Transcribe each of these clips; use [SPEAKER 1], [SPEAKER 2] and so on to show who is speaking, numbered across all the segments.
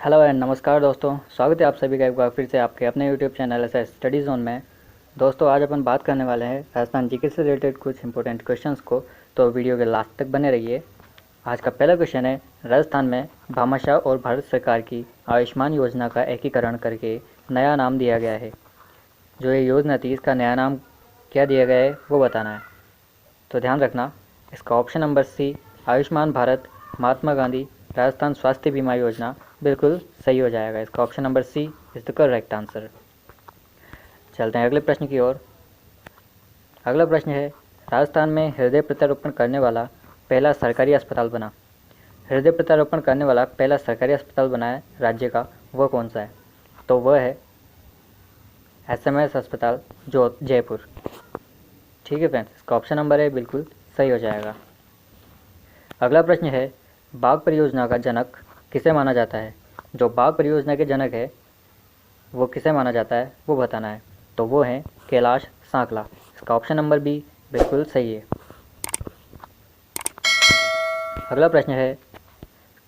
[SPEAKER 1] Hello and नमस्कार दोस्तों, स्वागत है आप सभी का एक बार फिर से आपके अपने YouTube channel S study zone में। दोस्तों आज अपन बात करने वाले हैं राजस्थान जीके से रिलेटेड कुछ इंपॉर्टेंट क्वेश्चंस को, तो वीडियो के लास्ट तक बने रहिए। आज का पहला क्वेश्चन है, राजस्थान में भामाशाह और भारत सरकार की आयुष्मान योजना का एकीकरण करके नया नाम दिया गया है। जो ये योजना थी इसका नया नाम क्या दिया गया है वो बताना है। तो ध्यान रखना, इसका option number C Ayushman Bharat Mahatma Gandhi Rajasthan स्वास्थ्य बीमा योजना बिल्कुल सही हो जाएगा। इसका option number C is the correct answer. चलते हैं अगले प्रश्न की ओर। अगला प्रश्न है, राजस्थान में हृदय प्रत्यारोपण करने वाला पहला सरकारी अस्पताल बना। हृदय प्रत्यारोपण करने वाला पहला सरकारी अस्पताल बना है राज्य का, वह कौन सा है? तो वह है SMS अस्पताल जो जयपुर। ठीक है फ्रेंड्स, इसका ऑप्शन नंबर है बिल्कुल सही हो जाएगा। अगला प्रश्न है, बाघ परियोजना का जनक किसे माना जाता है? जो बाघ परियोजना के जनक है वो किसे माना जाता है वो बताना है। तो वो है कैलाश सांकला। इसका ऑप्शन नंबर बी बिल्कुल सही है। अगला प्रश्न है,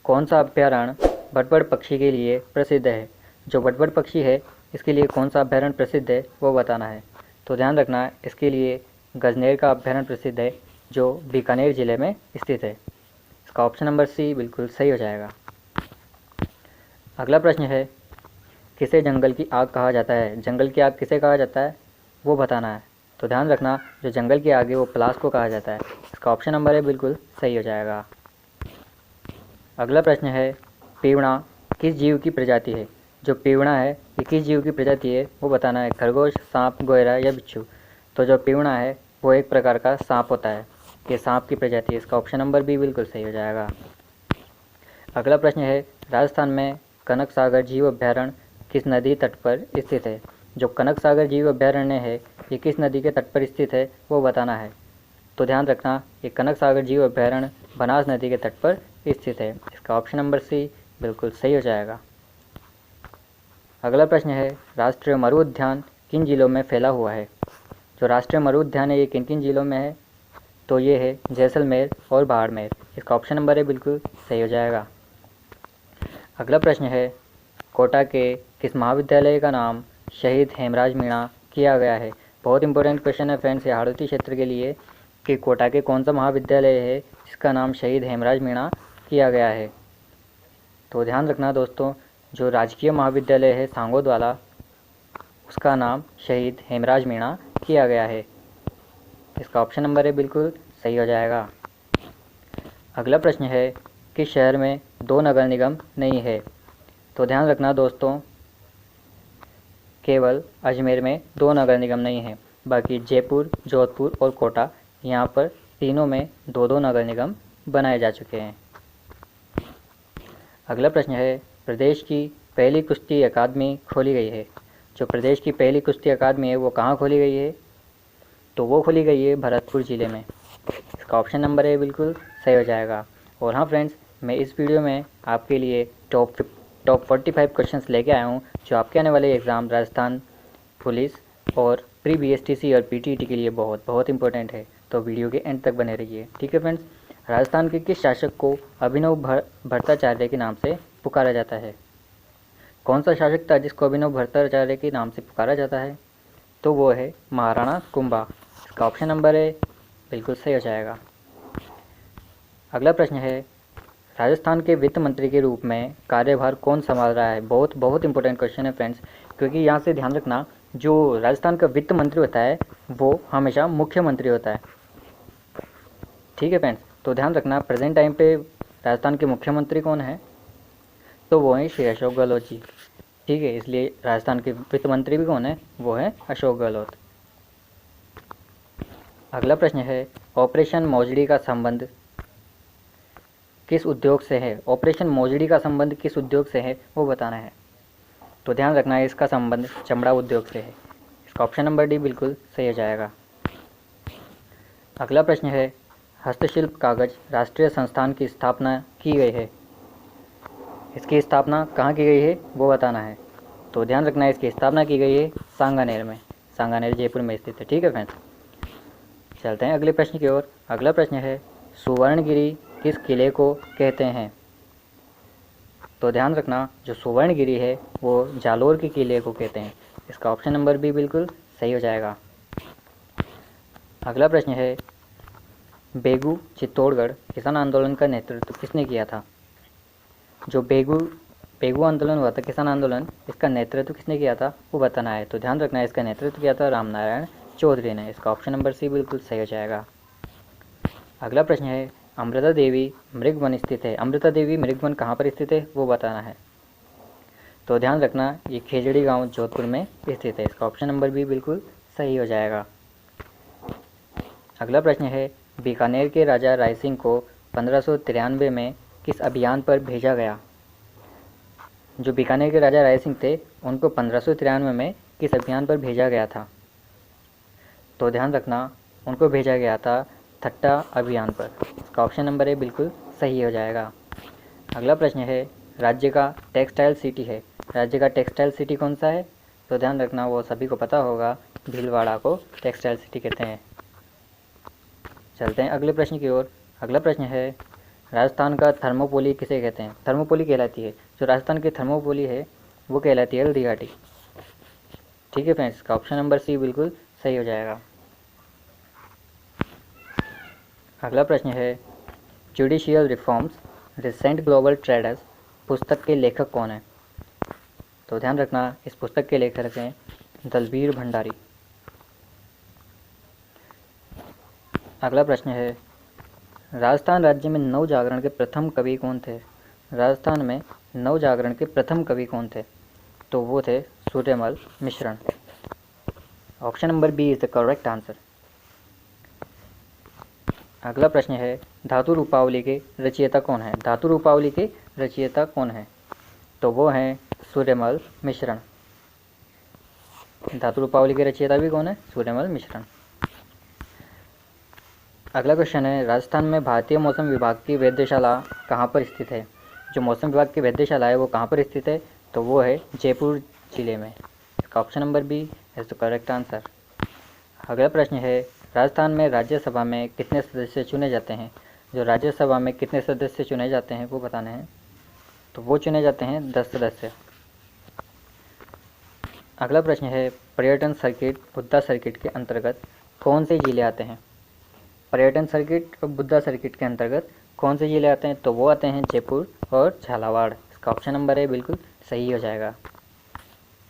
[SPEAKER 1] कौन सा अभ्यारण्य बटबड़ पक्षी के लिए प्रसिद्ध है? जो बटबड़ पक्षी है इसके लिए कौन सा अभ्यारण्य प्रसिद्ध है वो बताना है। तो ध्यान रखना, इसके लिए गजनेर का अभ्यारण्य प्रसिद्ध है जो बीकानेर ज़िले में स्थित है। इसका ऑप्शन नंबर सी बिल्कुल सही हो जाएगा। अगला प्रश्न है, किसे जंगल की आग कहा जाता है? जंगल की आग किसे कहा जाता है वो बताना है। तो ध्यान रखना, जो जंगल की आग है वो पलाश को कहा जाता है। इसका ऑप्शन नंबर है बिल्कुल सही हो जाएगा। अगला प्रश्न है, पीवड़ा किस जीव की प्रजाति है? जो पीवड़ा है ये किस जीव की प्रजाति है वो बताना है। खरगोश, सांप, गोयरा या बिच्छू? तो जो पीवड़ा है वो एक प्रकार का सांप होता है, ये सांप की प्रजाति है। इसका ऑप्शन नंबर बी बिल्कुल सही हो जाएगा। अगला प्रश्न है, राजस्थान में कनक सागर जीव अभ्यारण्य किस नदी तट पर स्थित है? जो कनक सागर जीव अभ्यारण्य है ये किस नदी के तट पर स्थित है वो बताना है। तो ध्यान रखना, ये कनक सागर जीव अभ्यारण्य बनास नदी के तट पर स्थित है। इसका ऑप्शन नंबर सी बिल्कुल सही हो जाएगा। अगला प्रश्न है, राष्ट्रीय मरु उद्यान किन जिलों में फैला हुआ है? जो राष्ट्रीय मरु उद्यान है ये किन किन जिलों में है? तो ये है जैसलमेर और बाड़मेर। इसका ऑप्शन नंबर है बिल्कुल सही हो जाएगा। अगला प्रश्न है, कोटा के किस महाविद्यालय का नाम शहीद हेमराज मीणा किया गया है? बहुत इंपॉर्टेंट क्वेश्चन है फ्रेंड्स ये हाड़ौती क्षेत्र के लिए, कि कोटा के कौन सा महाविद्यालय है जिसका नाम शहीद हेमराज मीणा किया गया है। तो ध्यान रखना दोस्तों, जो राजकीय महाविद्यालय है सांगोद वाला उसका नाम शहीद हेमराज मीणा किया गया है। इसका ऑप्शन नंबर है बिल्कुल सही हो जाएगा। अगला प्रश्न है, किस शहर में 2 नगर निगम नहीं है? तो ध्यान रखना दोस्तों, केवल अजमेर में 2 नगर निगम नहीं है, बाकी जयपुर, जोधपुर और कोटा यहाँ पर तीनों में 2-2 नगर निगम बनाए जा चुके हैं। अगला प्रश्न है, प्रदेश की पहली कुश्ती अकादमी खोली गई है। जो प्रदेश की पहली कुश्ती अकादमी है वो कहाँ खोली गई है? तो वो खोली गई है भरतपुर ज़िले में। इसका ऑप्शन नंबर है बिल्कुल सही हो जाएगा। और हाँ फ्रेंड्स, मैं इस वीडियो में आपके लिए टॉप 45 क्वेश्चंस लेके आया हूँ जो आपके आने वाले एग्ज़ाम राजस्थान पुलिस और प्री BSTC और PTET के लिए बहुत बहुत इंपॉर्टेंट है। तो वीडियो के एंड तक बने रहिए। ठीक है फ्रेंड्स, राजस्थान के किस शासक को अभिनव भट्टाचार्य के नाम से पुकारा जाता है? कौन सा शासक था जिसको अभिनव भट्टाचार्य के नाम से पुकारा जाता है? तो वो है महाराणा कुंभा। इसका ऑप्शन नंबर है बिल्कुल सही हो जाएगा। अगला प्रश्न है, राजस्थान के वित्त मंत्री के रूप में कार्यभार कौन संभाल रहा है? बहुत बहुत इंपॉर्टेंट क्वेश्चन है फ्रेंड्स, क्योंकि यहाँ से ध्यान रखना, जो राजस्थान का वित्त मंत्री होता है वो हमेशा मुख्यमंत्री होता है। ठीक है फ्रेंड्स, तो ध्यान रखना, प्रेजेंट टाइम पे राजस्थान के मुख्यमंत्री कौन है? तो वो है श्री अशोक गहलोत जी। ठीक है, इसलिए राजस्थान के वित्त मंत्री भी कौन है? वो है अशोक गहलोत। अगला प्रश्न है, ऑपरेशन मोजड़ी का संबंध किस उद्योग से है? ऑपरेशन मोजड़ी का संबंध किस उद्योग से है वो बताना है। तो ध्यान रखना है, इसका संबंध चमड़ा उद्योग से है। इसका ऑप्शन नंबर डी बिल्कुल सही हो जाएगा। अगला प्रश्न है, हस्तशिल्प कागज राष्ट्रीय संस्थान की स्थापना की गई है। इसकी स्थापना कहाँ की गई है वो बताना है। तो ध्यान रखना है, इसकी स्थापना की गई है सांगानेर में। सांगानेर जयपुर में स्थित है। ठीक है फ्रेंड्स, चलते हैं अगले प्रश्न की ओर। अगला प्रश्न है, सुवर्णगिरी किस किले को कहते हैं? तो ध्यान रखना जो सुवर्णगिरी है वो जालोर के किले को कहते हैं। इसका ऑप्शन नंबर बी बिल्कुल सही हो जाएगा। अगला प्रश्न है बेगू चित्तौड़गढ़ किसान आंदोलन का नेतृत्व किसने किया था? जो बेगू आंदोलन हुआ था, किसान आंदोलन, इसका नेतृत्व किसने किया था वो बताना है। तो ध्यान रखना है इसका नेतृत्व किया था रामनारायण चौधरी ने। इसका ऑप्शन नंबर सी बिल्कुल सही हो जाएगा। अगला प्रश्न है अमृता देवी मृगवन स्थित है। अमृता देवी मृगवन कहाँ पर स्थित है वो बताना है। तो ध्यान रखना ये खेजड़ी गांव जोधपुर में स्थित है। इसका ऑप्शन नंबर बी बिल्कुल सही हो जाएगा। अगला प्रश्न है बीकानेर के राजा राय सिंह को 1593 में किस अभियान पर भेजा गया? जो बीकानेर के राजा राय सिंह थे उनको 1593 में किस अभियान पर भेजा गया था? तो ध्यान रखना उनको भेजा गया था थट्टा अभियान पर। इसका ऑप्शन नंबर ए बिल्कुल सही हो जाएगा। अगला प्रश्न है राज्य का टेक्सटाइल सिटी है। राज्य का टेक्सटाइल सिटी कौन सा है? तो ध्यान रखना वो सभी को पता होगा, भीलवाड़ा को टेक्सटाइल सिटी कहते हैं। चलते हैं अगले प्रश्न की ओर। अगला प्रश्न है राजस्थान का थर्मोपोली किसे कहते हैं? थर्मोपोली कहलाती है, जो राजस्थान की थर्मोपोली है वो कहलाती है हल्दी घाटी। ठीक है फ्रेंड्स, इसका ऑप्शन नंबर सी बिल्कुल सही हो जाएगा। अगला प्रश्न है judicial reforms recent global traders पुस्तक के लेखक कौन है? तो ध्यान रखना इस पुस्तक के लेखक हैं दलबीर भंडारी। अगला प्रश्न है राजस्थान राज्य में नव जागरण के प्रथम कवि कौन थे? राजस्थान में नव जागरण के प्रथम कवि कौन थे? तो वो थे Suryamal Mishran. Option number B is the correct answer. अगला प्रश्न है धातु रूपावली के रचयिता कौन है? धातु रूपावली के रचयिता कौन है? तो वो हैं सूर्यमल मिश्रण। धातु रूपावली के रचयिता भी कौन है? सूर्यमल मिश्रण। अगला क्वेश्चन है राजस्थान में भारतीय मौसम विभाग की वेधशाला कहाँ पर स्थित है? जो मौसम विभाग की वेधशाला है वो कहाँ पर स्थित है? तो वो है जयपुर जिले में। इसका option number B is the correct answer. अगला प्रश्न है राजस्थान में राज्यसभा में कितने सदस्य चुने जाते हैं? जो राज्यसभा में कितने सदस्य चुने जाते हैं वो बताने हैं। तो वो चुने जाते हैं 10 सदस्य। अगला प्रश्न है पर्यटन सर्किट बुद्धा सर्किट के अंतर्गत कौन से जिले आते हैं? पर्यटन सर्किट और बुद्धा सर्किट के अंतर्गत कौन से जिले आते हैं? तो वो आते हैं जयपुर और झालावाड़। इसका ऑप्शन नंबर ए बिल्कुल सही हो जाएगा।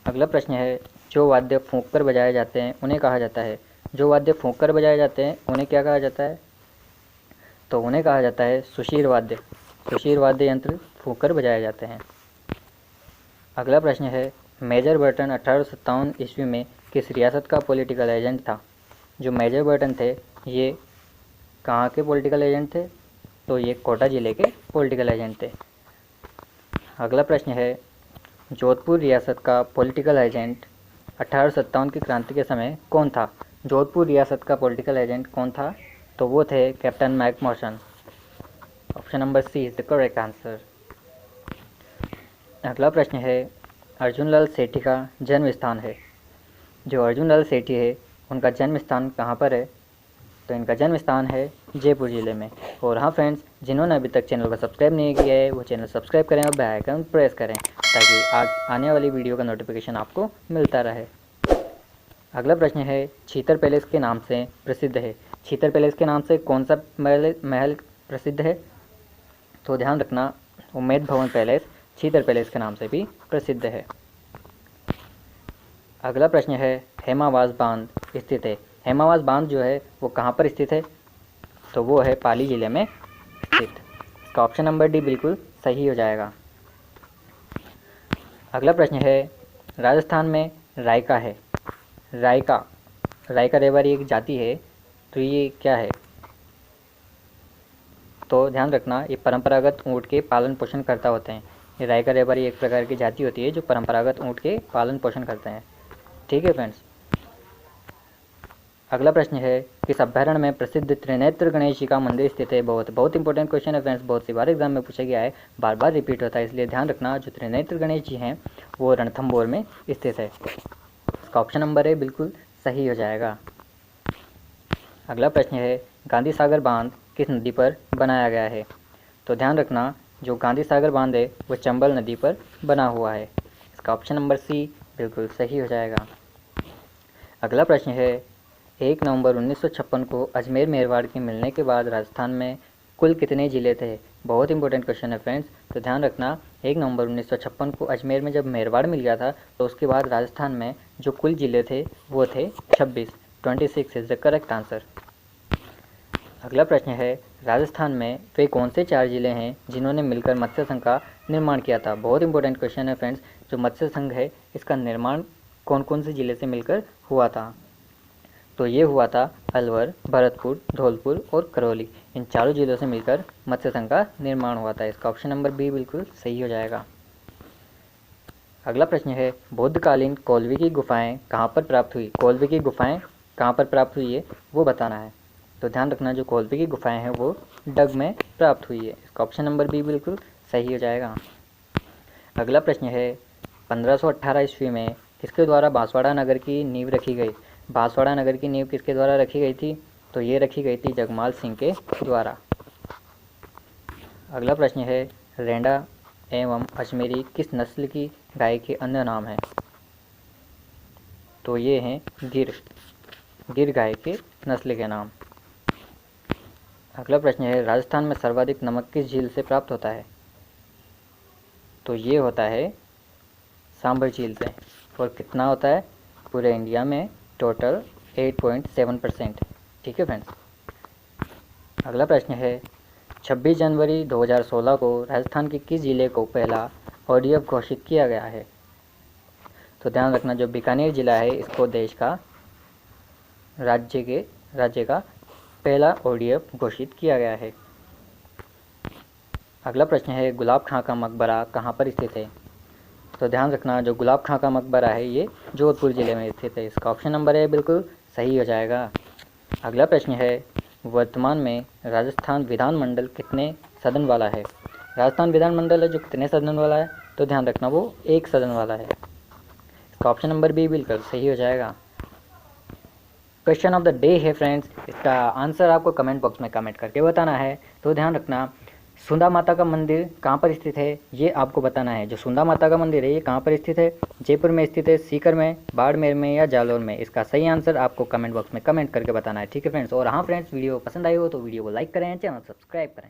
[SPEAKER 1] अगला प्रश्न है जो वाद्य फूंक कर बजाए जाते हैं उन्हें कहा जाता है? जो वाद्य फूंक कर बजाए जाते हैं उन्हें क्या कहा जाता है? तो उन्हें कहा जाता है सुशीर वाद्य। सुशीर वाद्य यंत्र फूंक कर बजाए जाते हैं। अगला प्रश्न है मेजर बर्टन 1857 ईस्वी में किस रियासत का पॉलिटिकल एजेंट था? जो मेजर बर्टन थे ये कहाँ के पॉलिटिकल एजेंट थे? तो ये कोटा जिले के पॉलिटिकल एजेंट थे। अगला प्रश्न है जोधपुर रियासत का पॉलिटिकल एजेंट 1857 की क्रांति के समय कौन था? जोधपुर रियासत का पॉलिटिकल एजेंट कौन था? तो वो थे captain McMahon. Option number C is the correct answer. अगला प्रश्न है अर्जुनलाल सेठी का जन्म स्थान है। जो अर्जुनलाल सेठी है उनका जन्म स्थान कहाँ पर है? तो इनका जन्म स्थान है जयपुर ज़िले में। और हाँ फ्रेंड्स, जिन्होंने अभी तक चैनल को सब्सक्राइब नहीं किया है वो चैनल सब्सक्राइब करें और बेल आइकन प्रेस करें ताकि आज आने वाली वीडियो का नोटिफिकेशन आपको मिलता रहे। अगला प्रश्न है छीतर पैलेस के नाम से प्रसिद्ध है। छीतर पैलेस के नाम से कौन सा महल प्रसिद्ध है? तो ध्यान रखना उम्मेद भवन पैलेस छीतर पैलेस के नाम से भी प्रसिद्ध है। अगला प्रश्न है हेमावास बांध स्थित है। हेमावास बांध जो है वो कहाँ पर स्थित है? तो वो है पाली ज़िले में स्थित। इसका ऑप्शन नंबर डी बिल्कुल सही हो जाएगा। अगला प्रश्न है राजस्थान में रायका है। रायका रेवारी एक जाति है, तो ये क्या है? तो ध्यान रखना ये परंपरागत ऊँट के पालन पोषण करता होते हैं। ये रायका रेवारी एक प्रकार की जाति होती है जो परंपरागत ऊँट के पालन पोषण करते हैं। ठीक है फ्रेंड्स। अगला प्रश्न है किस अभ्यारण्य में प्रसिद्ध त्रिनेत्र गणेश जी का मंदिर स्थित है? बहुत इंपॉर्टेंट क्वेश्चन है फ्रेंड्स, बहुत सी बार एग्जाम में पूछा गया है, बार बार रिपीट होता है, इसलिए ध्यान रखना जो त्रिनेत्र गणेश जी हैं वो रणथंभौर में स्थित है। इसका ऑप्शन नंबर ए बिल्कुल सही हो जाएगा। अगला प्रश्न है गांधी सागर बांध किस नदी पर बनाया गया है? तो ध्यान रखना जो गांधी सागर बांध है वो चंबल नदी पर बना हुआ है। इसका ऑप्शन नंबर सी बिल्कुल सही हो जाएगा। अगला प्रश्न है 1 नवंबर 1956 को अजमेर मेवाड़ के मिलने के बाद राजस्थान में कुल कितने ज़िले थे। बहुत इंपॉर्टेंट क्वेश्चन है फ्रेंड्स, तो ध्यान रखना 1 नवंबर 1956 को अजमेर में जब मेवाड़ मिल गया था तो उसके बाद राजस्थान में जो कुल ज़िले थे वो थे 26 इज़ द करेक्ट आंसर। अगला प्रश्न है राजस्थान में वे कौन से 4 ज़िले हैं जिन्होंने मिलकर मत्स्य संघ का निर्माण किया था। बहुत इंपॉर्टेंट क्वेश्चन है फ्रेंड्स, जो मत्स्य संघ है इसका निर्माण कौन कौन से ज़िले से मिलकर हुआ था। तो ये हुआ था अलवर, भरतपुर, धौलपुर और करौली। इन चारों ज़िलों से मिलकर मत्स्य संघ का निर्माण हुआ था। इसका ऑप्शन नंबर बी बिल्कुल सही हो जाएगा। अगला प्रश्न है बौद्धकालीन कोलवी की गुफाएं कहाँ पर प्राप्त हुई। कोलवी की गुफाएं कहाँ पर प्राप्त हुई है वो बताना है। तो ध्यान रखना जो कोलवी की गुफाएं हैं वो डग में प्राप्त हुई है। इसका ऑप्शन नंबर बी बिल्कुल सही हो जाएगा। अगला प्रश्न है 1518 ईस्वी में किसके द्वारा बांसवाड़ा नगर की नींव रखी गई। बांसवाड़ा नगर की नींव किसके द्वारा रखी गई थी। तो ये रखी गई थी जगमाल सिंह के द्वारा। अगला प्रश्न है रेंडा एवं अजमेरी किस नस्ल की गाय के अन्य नाम हैं। तो ये हैं गिर गाय के नस्ल के नाम। अगला प्रश्न है राजस्थान में सर्वाधिक नमक किस झील से प्राप्त होता है। तो ये होता है सांभर झील से। और कितना होता है पूरे इंडिया में टोटल 8.7%। ठीक है फ्रेंड्स। अगला प्रश्न है 26 जनवरी 2016 को राजस्थान के किस ज़िले को पहला ODF घोषित किया गया है। तो ध्यान रखना जो बीकानेर ज़िला है इसको देश का राज्य का पहला ODF घोषित किया गया है। अगला प्रश्न है गुलाब खां का मकबरा कहाँ पर स्थित है। तो ध्यान रखना जो गुलाब खां का मकबरा है ये जोधपुर ज़िले में स्थित है। इसका ऑप्शन नंबर है बिल्कुल सही हो जाएगा। अगला प्रश्न है वर्तमान में राजस्थान विधानमंडल कितने सदन वाला है। राजस्थान विधानमंडल है जो कितने सदन वाला है। तो ध्यान रखना वो 1 सदन वाला है। इसका ऑप्शन नंबर बी बिल्कुल सही हो जाएगा। क्वेश्चन ऑफ द डे है फ्रेंड्स, इसका आंसर आपको कमेंट बॉक्स में कमेंट करके बताना है। तो ध्यान रखना सुंदा माता का मंदिर कहाँ पर स्थित है ये आपको बताना है। जो सुंदा माता का मंदिर है ये कहाँ पर स्थित है, जयपुर में स्थित है, सीकर में, बाड़मेर में या जालौर में। इसका सही आंसर आपको कमेंट बॉक्स में कमेंट करके बताना है। ठीक है फ्रेंड्स। और हाँ फ्रेंड्स, वीडियो पसंद आई हो तो वीडियो को लाइक करें, चैनल सब्सक्राइब करें।